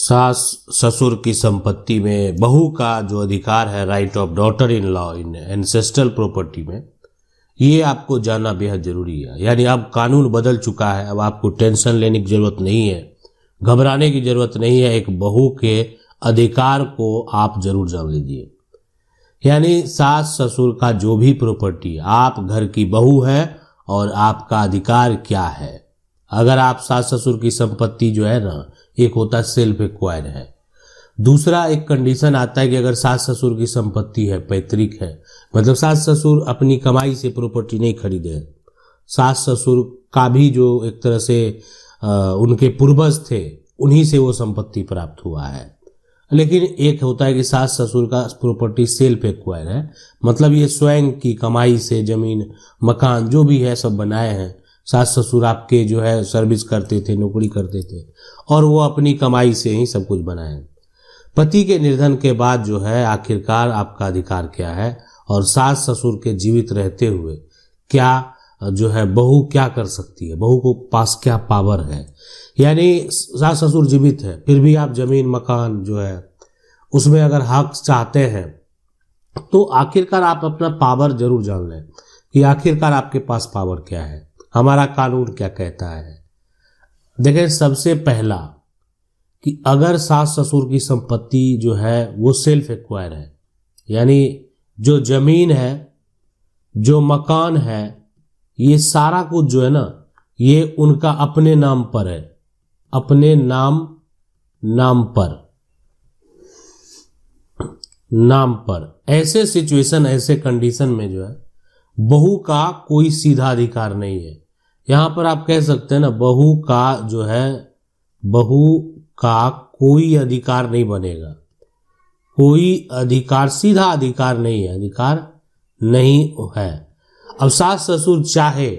सास ससुर की संपत्ति में बहू का जो अधिकार है, right of daughter in law in ancestral property में, ये आपको जानना बेहद जरूरी है। यानी अब कानून बदल चुका है, अब आपको टेंशन लेने की जरूरत नहीं है, घबराने की जरूरत नहीं है। एक बहू के अधिकार को आप जरूर जान लीजिए। यानी सास ससुर का जो भी प्रॉपर्टी, आप घर की बहू है और आपका अधिकार क्या है। अगर आप सास ससुर की संपत्ति जो है ना, एक होता है सेल्फ एक्वायर है, दूसरा एक कंडीशन आता है कि अगर सास ससुर की संपत्ति है, पैतृक है, मतलब सास ससुर अपनी कमाई से प्रॉपर्टी नहीं खरीदे हैं, सास ससुर का भी जो एक तरह से उनके पूर्वज थे, उन्हीं से वो संपत्ति प्राप्त हुआ है। लेकिन एक होता है कि सास ससुर का प्रॉपर्टी सेल्फ एक्वायर है, मतलब ये स्वयं की कमाई से जमीन मकान जो भी है सब बनाए हैं। सास ससुर आपके जो है सर्विस करते थे, नौकरी करते थे, और वो अपनी कमाई से ही सब कुछ बनाए। पति के निर्धन के बाद जो है आखिरकार आपका अधिकार क्या है, और सास ससुर के जीवित रहते हुए क्या जो है बहू क्या कर सकती है, बहू को पास क्या पावर है। यानी सास ससुर जीवित है, फिर भी आप जमीन मकान जो है उसमें अगर हक चाहते हैं तो आखिरकार आप अपना पावर जरूर जान लें कि आखिरकार आपके पास पावर क्या है, हमारा कानून क्या कहता है। देखें, सबसे पहला कि अगर सास ससुर की संपत्ति जो है वो सेल्फ एक्वायर है, यानी जो जमीन है, जो मकान है, ये सारा कुछ जो है ना, ये उनका अपने नाम पर है, अपने नाम पर। ऐसे सिचुएशन, ऐसे कंडीशन में जो है बहू का कोई सीधा अधिकार नहीं है। यहां पर आप कह सकते हैं ना, बहू का जो है, बहू का कोई अधिकार नहीं बनेगा, कोई अधिकार, सीधा अधिकार नहीं है, अधिकार नहीं है। अब सास ससुर चाहे,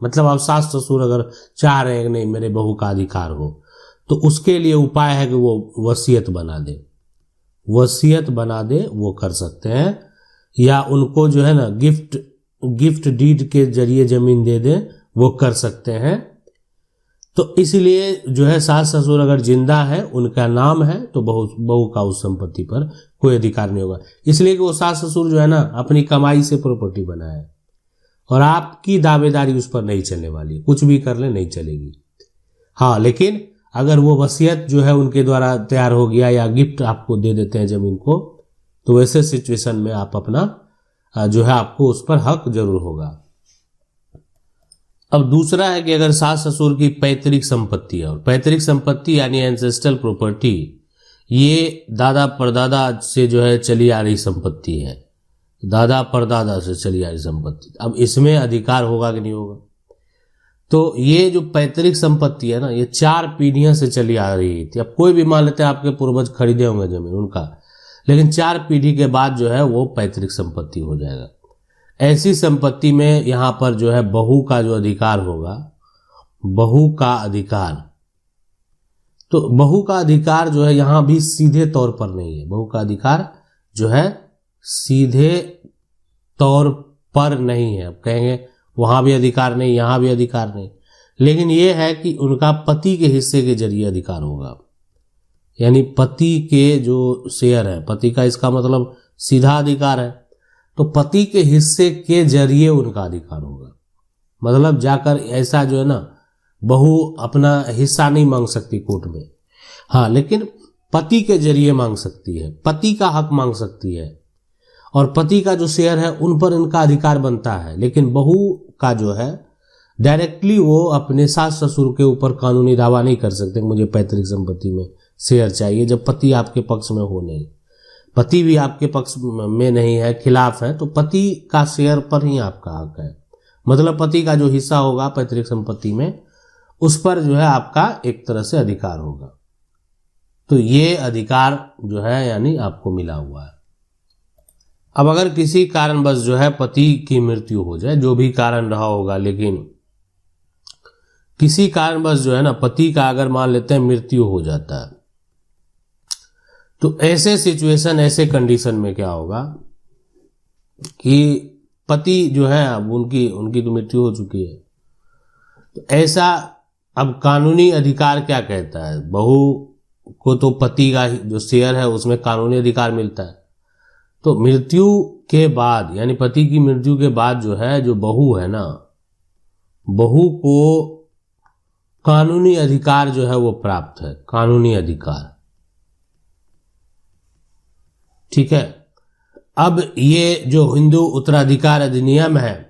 मतलब अब सास ससुर अगर चाह रहे हैं कि नहीं मेरे बहू का अधिकार हो, तो उसके लिए उपाय है कि वो वसीयत बना दे, वसीयत बना दे, वो कर सकते हैं। या उनको जो है ना गिफ्ट डीड के जरिए जमीन दे दे, वो कर सकते हैं। तो इसलिए जो है सास ससुर अगर जिंदा है, उनका नाम है, तो बहू का उस संपत्ति पर कोई अधिकार नहीं होगा। इसलिए कि वो सास ससुर जो है ना अपनी कमाई से प्रॉपर्टी बनाए, और आपकी दावेदारी उस पर नहीं चलने वाली, कुछ भी कर ले नहीं चलेगी। हाँ, लेकिन अगर वो वसीयत जो है उनके द्वारा तैयार हो गया या गिफ्ट आपको दे देते हैं जमीन को, तो वैसे सिचुएशन में आप अपना जो है आपको उस पर हक जरूर होगा। अब दूसरा है कि अगर सास ससुर की पैतृक संपत्ति है, और पैतृक संपत्ति यानी एंसेस्ट्रल प्रॉपर्टी, ये दादा परदादा से जो है चली आ रही संपत्ति है, दादा परदादा से चली आ रही संपत्ति। अब इसमें अधिकार होगा कि नहीं होगा। तो ये जो पैतृक संपत्ति है ना, ये 4 पीढ़ियों से चली आ रही थी। अब कोई भी मान लेते हैं आपके पूर्वज खरीदे होंगे जमीन उनका, लेकिन 4 पीढ़ी के बाद जो है वो पैतृक संपत्ति हो जाएगा। ऐसी संपत्ति में यहां पर जो है बहू का जो अधिकार होगा, बहू का अधिकार, तो बहू का अधिकार जो है यहां भी सीधे तौर पर नहीं है। बहू का अधिकार जो है सीधे तौर पर नहीं है। अब कहेंगे वहां भी अधिकार नहीं, यहां भी अधिकार नहीं, लेकिन यह है कि उनका पति के हिस्से के जरिए अधिकार होगा। यानी पति के जो शेयर है, पति का, इसका मतलब सीधा अधिकार है, तो पति के हिस्से के जरिए उनका अधिकार होगा। मतलब जाकर ऐसा जो है ना, बहू अपना हिस्सा नहीं मांग सकती कोर्ट में, हाँ, लेकिन पति के जरिए मांग सकती है, पति का हक मांग सकती है, और पति का जो शेयर है उन पर इनका अधिकार बनता है। लेकिन बहू का जो है डायरेक्टली वो अपने सास ससुर के ऊपर कानूनी दावा नहीं कर सकते मुझे पैतृक संपत्ति में शेयर चाहिए, जब पति आपके पक्ष में हो नहीं, पति भी आपके पक्ष में नहीं है, खिलाफ है, तो पति का शेयर पर ही आपका हक है। मतलब पति का जो हिस्सा होगा पैतृक संपत्ति में, उस पर जो है आपका एक तरह से अधिकार होगा। तो ये अधिकार जो है यानी आपको मिला हुआ है। अब अगर किसी कारणवश जो है पति की मृत्यु हो जाए, जो भी कारण रहा होगा, लेकिन किसी कारणवश जो है ना पति का अगर मान लेते हैं मृत्यु हो जाता है, तो ऐसे सिचुएशन, ऐसे कंडीशन में क्या होगा कि पति जो है अब उनकी तो मृत्यु हो चुकी है, तो ऐसा अब कानूनी अधिकार क्या कहता है, बहू को तो पति का जो शेयर है उसमें कानूनी अधिकार मिलता है। तो मृत्यु के बाद यानी पति की मृत्यु के बाद जो है जो बहू है ना, बहू को कानूनी अधिकार जो है वो प्राप्त है, कानूनी अधिकार। ठीक है। अब ये जो हिंदू उत्तराधिकार अधिनियम है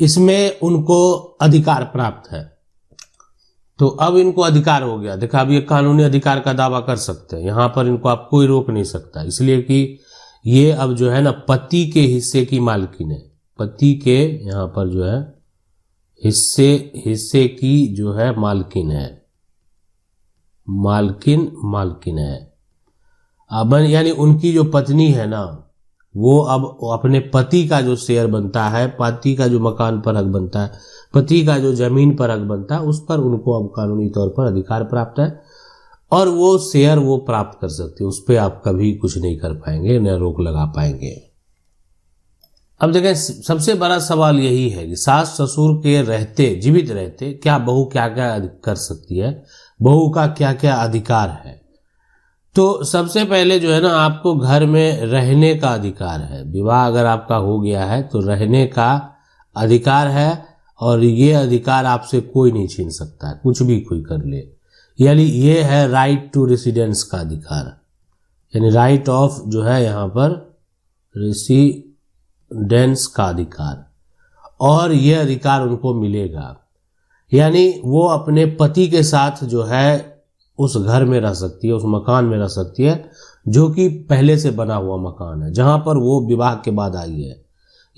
इसमें उनको अधिकार प्राप्त है, तो अब इनको अधिकार हो गया। देखा, अब ये कानूनी अधिकार का दावा कर सकते हैं, यहां पर इनको आप कोई रोक नहीं सकता, इसलिए कि ये अब जो है ना पति के हिस्से की मालकिन है। पति के यहां पर जो है हिस्से की जो है मालकिन है, मालकिन है। अब यानी उनकी जो पत्नी है ना वो अब अपने पति का जो शेयर बनता है, पति का जो मकान पर हक बनता है, पति का जो जमीन पर हक बनता है, उस पर उनको अब कानूनी तौर पर अधिकार प्राप्त है और वो शेयर वो प्राप्त कर सकते हैं। उस पर आप कभी कुछ नहीं कर पाएंगे, न रोक लगा पाएंगे। अब देखें, सबसे बड़ा सवाल यही है कि सास ससुर के रहते, जीवित रहते, क्या बहू क्या क्या कर सकती है, बहू का क्या क्या अधिकार है। तो सबसे पहले जो है ना आपको घर में रहने का अधिकार है। विवाह अगर आपका हो गया है तो रहने का अधिकार है और ये अधिकार आपसे कोई नहीं छीन सकता है, कुछ भी कोई कर ले। यानी ये है राइट टू रेसिडेंस का अधिकार, यानी राइट ऑफ जो है यहाँ पर रेसिडेंस का अधिकार, और ये अधिकार उनको मिलेगा। यानी वो अपने पति के साथ जो है उस घर में रह सकती है, उस मकान में रह सकती है जो कि पहले से बना हुआ मकान है, जहां पर वो विवाह के बाद आई है।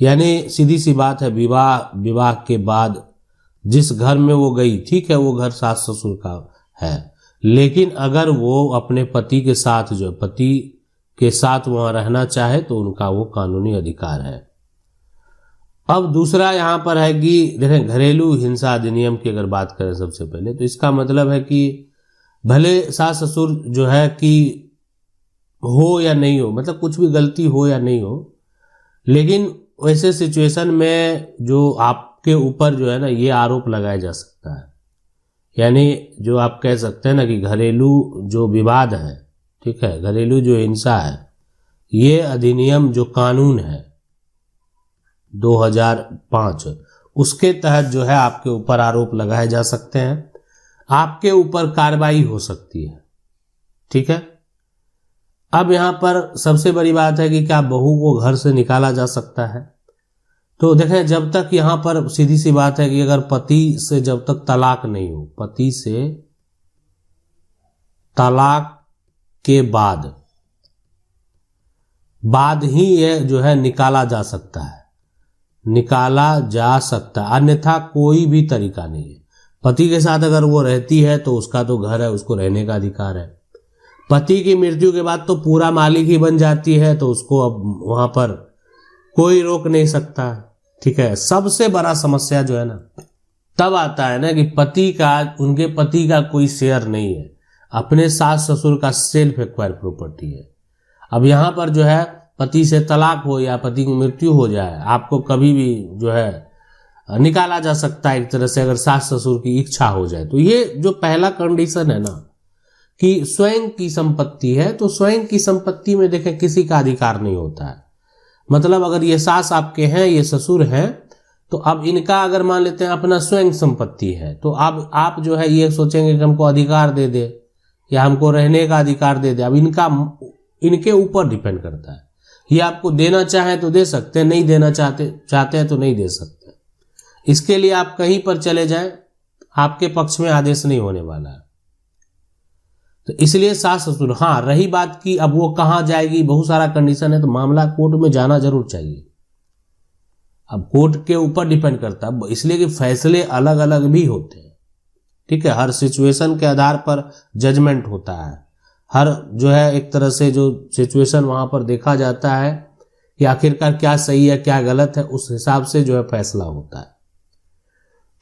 यानी सीधी सी बात है, विवाह के बाद जिस घर में वो गई, ठीक है, वो घर सास ससुर का है, लेकिन अगर वो अपने पति के साथ जो पति के साथ वहां रहना चाहे तो उनका वो कानूनी अधिकार है। अब दूसरा यहां पर है कि देखें, घरेलू हिंसा अधिनियम की अगर बात करें सबसे पहले, तो इसका मतलब है कि भले सास ससुर जो है कि हो या नहीं हो, मतलब कुछ भी गलती हो या नहीं हो, लेकिन वैसे सिचुएशन में जो आपके ऊपर जो है ना ये आरोप लगाया जा सकता है। यानी जो आप कह सकते हैं ना कि घरेलू जो विवाद है, ठीक है, घरेलू जो हिंसा है, ये अधिनियम जो कानून है 2005 उसके तहत जो है आपके ऊपर आरोप लगाए जा सकते हैं, आपके ऊपर कार्रवाई हो सकती है। ठीक है। अब यहां पर सबसे बड़ी बात है कि क्या बहू को घर से निकाला जा सकता है। तो देखें, जब तक यहां पर सीधी सी बात है कि अगर पति से जब तक तलाक नहीं हो, पति से तलाक के बाद ही ये जो है निकाला जा सकता है, निकाला जा सकता है, अन्यथा कोई भी तरीका नहीं है। पति के साथ अगर वो रहती है तो उसका तो घर है, उसको रहने का अधिकार है। पति की मृत्यु के बाद तो पूरा मालिक ही बन जाती है, तो उसको अब वहां पर कोई रोक नहीं सकता। ठीक है। सबसे बड़ा समस्या जो है ना तब आता है ना कि उनके पति का कोई शेयर नहीं है, अपने सास ससुर का सेल्फ एक्वायर प्रॉपर्टी है। अब यहां पर जो है पति से तलाक हो या पति की मृत्यु हो जाए, आपको कभी भी जो है निकाला जा सकता है एक तरह से, अगर सास ससुर की इच्छा हो जाए। तो ये जो पहला कंडीशन है ना कि स्वयं की संपत्ति है, तो स्वयं की संपत्ति में देखें किसी का अधिकार नहीं होता है। मतलब अगर ये सास आपके हैं, ये ससुर हैं, तो अब इनका अगर मान लेते हैं अपना स्वयं संपत्ति है, तो अब आप जो है ये सोचेंगे कि हमको अधिकार दे दे या हमको रहने का अधिकार दे दे। अब इनके ऊपर डिपेंड करता है, ये आपको देना चाहे तो दे सकते हैं, नहीं देना चाहते हैं तो नहीं दे सकते। इसके लिए आप कहीं पर चले जाएं, आपके पक्ष में आदेश नहीं होने वाला है। तो इसलिए सास ससुर, हाँ रही बात की अब वो कहां जाएगी, बहुत सारा कंडीशन है, तो मामला कोर्ट में जाना जरूर चाहिए। अब कोर्ट के ऊपर डिपेंड करता है, इसलिए कि फैसले अलग अलग भी होते हैं। ठीक है। हर सिचुएशन के आधार पर जजमेंट होता है, हर जो है एक तरह से जो सिचुएशन वहां पर देखा जाता है कि आखिरकार क्या सही है क्या गलत है, उस हिसाब से जो है फैसला होता है।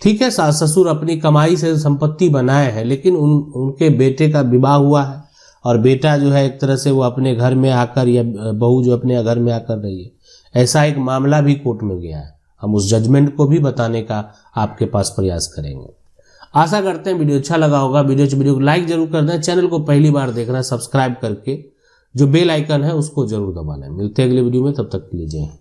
ठीक है। सास ससुर अपनी कमाई से संपत्ति बनाए हैं, लेकिन उनके बेटे का विवाह हुआ है और बेटा जो है एक तरह से वो अपने घर में आकर, या बहू जो अपने घर में आकर रही है, ऐसा एक मामला भी कोर्ट में गया है। हम उस जजमेंट को भी बताने का आपके पास प्रयास करेंगे। आशा करते हैं वीडियो अच्छा लगा होगा। वीडियो को लाइक जरूर कर दें। चैनल को पहली बार देख रहे हैं सब्सक्राइब करके जो बेल आइकन है उसको जरूर दबा लें। मिलते हैं अगले वीडियो में, तब तक के लिए जय हिंद।